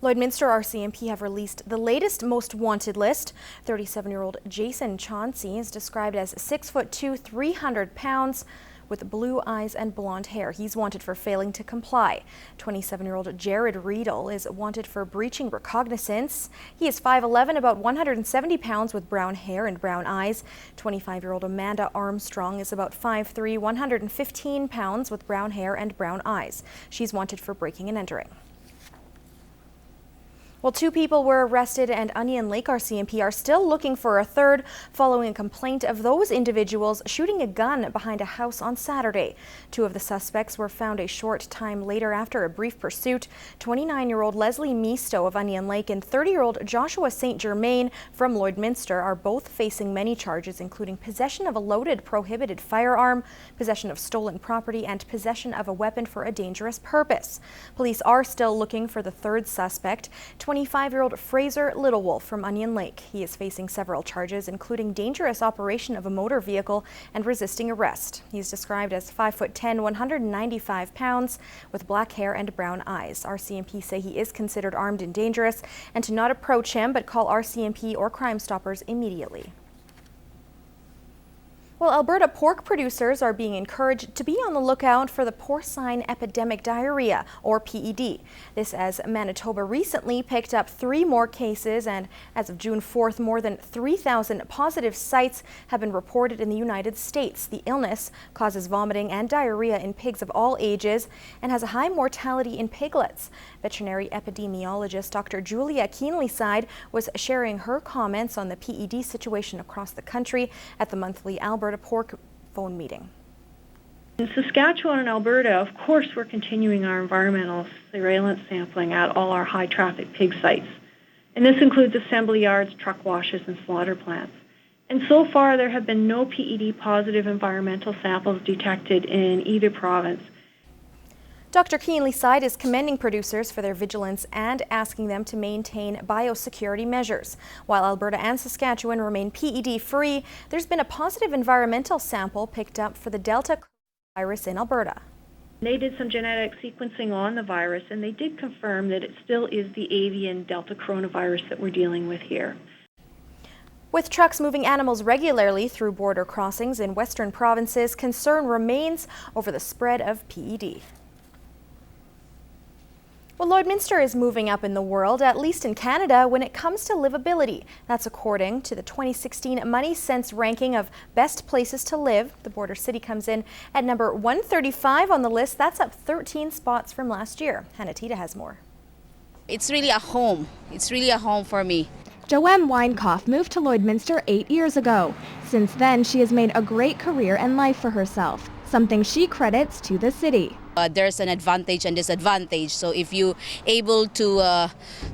Lloydminster RCMP have released the latest most wanted list. 37-year-old Jason Chauncey is described as 6'2", 300 pounds, with blue eyes and blonde hair. He's wanted for failing to comply. 27-year-old Jared Riedel is wanted for breaching recognizance. He is 5'11", about 170 pounds, with brown hair and brown eyes. 25-year-old Amanda Armstrong is about 5'3", 115 pounds, with brown hair and brown eyes. She's wanted for breaking and entering. Well, 2 people were arrested, and Onion Lake RCMP are still looking for a third following a complaint of those individuals shooting a gun behind a house on Saturday. 2 of the suspects were found a short time later after a brief pursuit. 29-year-old Leslie Misto of Onion Lake and 30-year-old Joshua St. Germain from Lloydminster are both facing many charges, including possession of a loaded prohibited firearm, possession of stolen property, and possession of a weapon for a dangerous purpose. Police are still looking for the third suspect, 25-year-old Fraser Littlewolf from Onion Lake. He is facing several charges, including dangerous operation of a motor vehicle and resisting arrest. He's described as 5'10", 195 pounds, with black hair and brown eyes. RCMP say he is considered armed and dangerous, and to not approach him, but call RCMP or Crime Stoppers immediately. Well, Alberta pork producers are being encouraged to be on the lookout for the porcine epidemic diarrhea, or PED. This as Manitoba recently picked up 3 more cases, and as of June 4th, more than 3,000 positive sites have been reported in the United States. The illness causes vomiting and diarrhea in pigs of all ages and has a high mortality in piglets. Veterinary epidemiologist Dr. Julia Keenley-Side was sharing her comments on the PED situation across the country at the monthly Alberta pork phone meeting. In Saskatchewan and Alberta, of course, we're continuing our environmental surveillance sampling at all our high-traffic pig sites. And this includes assembly yards, truck washes, and slaughter plants. And so far, there have been no PED-positive environmental samples detected in either province. Dr. Keenley-Side is commending producers for their vigilance and asking them to maintain biosecurity measures. While Alberta and Saskatchewan remain PED-free, there's been a positive environmental sample picked up for the Delta virus in Alberta. They did some genetic sequencing on the virus, and they did confirm that it still is the avian Delta coronavirus that we're dealing with here. With trucks moving animals regularly through border crossings in western provinces, concern remains over the spread of PED. Well, Lloydminster is moving up in the world, at least in Canada, when it comes to livability. That's according to the 2016 Money Sense ranking of best places to live. The border city comes in at number 135 on the list. That's up 13 spots from last year. Hannah Tita has more. It's really a home. It's really a home for me. Joanne Weinkoff moved to Lloydminster 8 years ago. Since then, she has made a great career and life for herself, something she credits to the city. There's an advantage and disadvantage. So if you're able to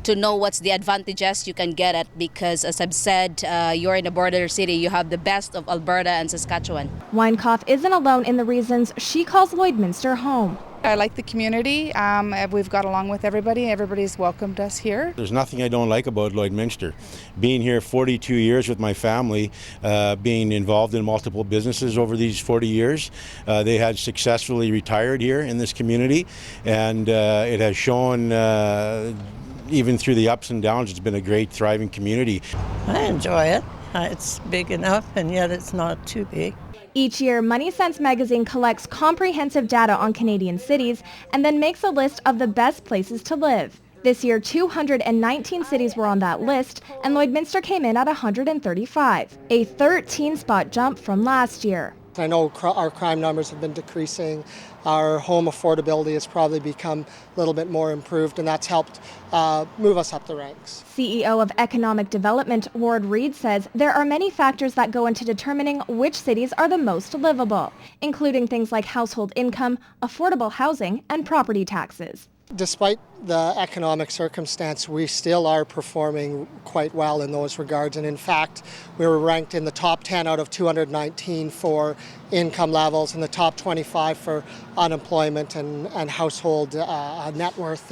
know what's the advantages, you can get it, because as I've said, you're in a border city. You have the best of Alberta and Saskatchewan. Weinkoff isn't alone in the reasons she calls Lloydminster home. I like the community. We've got along with everybody. Everybody's welcomed us here. There's nothing I don't like about Lloydminster. Being here 42 years with my family, being involved in multiple businesses over these 40 years, they had successfully retired here in this community, and it has shown even through the ups and downs, it's been a great, thriving community. I enjoy it. It's big enough, and yet it's not too big. Each year, Money Sense magazine collects comprehensive data on Canadian cities and then makes a list of the best places to live. This year, 219 cities were on that list, and Lloydminster came in at 135, a 13-spot jump from last year. I know our crime numbers have been decreasing. Our home affordability has probably become a little bit more improved, and that's helped move us up the ranks. CEO of Economic Development, Ward Reed, says there are many factors that go into determining which cities are the most livable, including things like household income, affordable housing, and property taxes. Despite the economic circumstance, we still are performing quite well in those regards. And in fact, we were ranked in the top 10 out of 219 for income levels and the top 25 for unemployment and household net worth.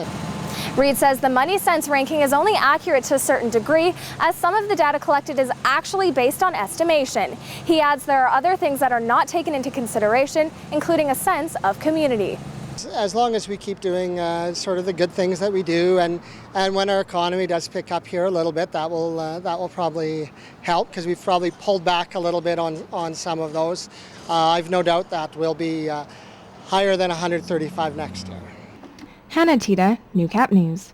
Reed says the Money Sense ranking is only accurate to a certain degree, as some of the data collected is actually based on estimation. He adds there are other things that are not taken into consideration, including a sense of community. As long as we keep doing sort of the good things that we do, and when our economy does pick up here a little bit, that will probably help, because we've probably pulled back a little bit on some of those. I've no doubt that we'll be higher than 135 next year. Hannah Tita, Newcap News.